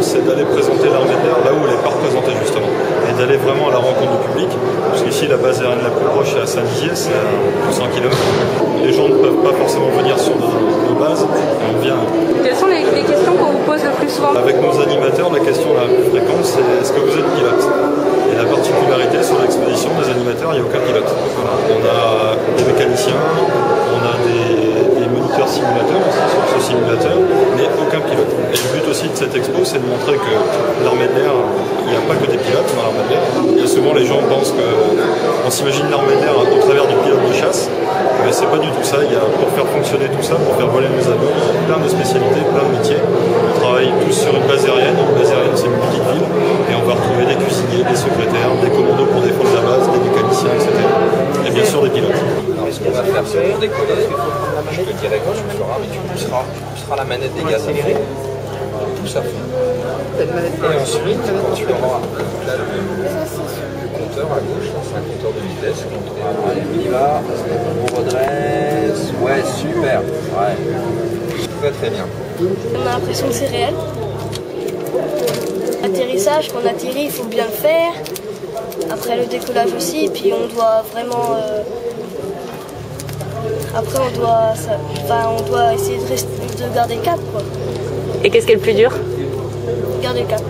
C'est d'aller présenter l'armée de l'air là où elle n'est pas représentée justement, et d'aller vraiment à la rencontre du public, parce qu'ici la base aérienne la plus proche est à Saint-Dizier, c'est à plus de 100 km. Les gens ne peuvent pas forcément venir sur nos bases, et on vient. Quelles sont les questions qu'on vous pose le plus souvent? Avec nos animateurs, la question la plus fréquente c'est est-ce que vous êtes pilote? Et la particularité sur l'exposition des animateurs, il n'y a aucun pilote. Voilà. On a des mécaniciens, on a des moniteurs simulateurs aussi sur ce simulateur, mais aucun pilote. Et le but aussi de cette expo, c'est de montrer que l'armée de l'air, il n'y a pas que des pilotes dans l'armée de l'air. Et souvent les gens pensent qu'on s'imagine l'armée de l'air au travers du pilote de chasse, mais c'est pas du tout ça. Pour faire fonctionner tout ça, pour faire voler nos avions, il y a plein de spécialités, plein de métiers. On travaille tous sur une base aérienne. Une base aérienne, c'est une petite ville, et on va retrouver des cuisiniers, des secrétaires, des commandos pour défendre la base, des mécaniciens, etc. Et bien sûr des pilotes. Alors, ce qu'on va faire, c'est pour décoller, je te dirai quand tu le feras, mais tu pousseras la manette des gaz à fond. Tout ça fait. Et ensuite, tu auras le compteur à gauche, c'est un compteur de vitesse. Allez, on y va, on redresse. Ouais, super. Ouais. Très très bien. On a l'impression que c'est réel. L'atterrissage, quand on atterrit, il faut bien le faire. Après le décollage aussi, puis on doit vraiment... Après on doit essayer de garder le cap, quoi. Et qu'est-ce qui est le plus dur? Garder le cap.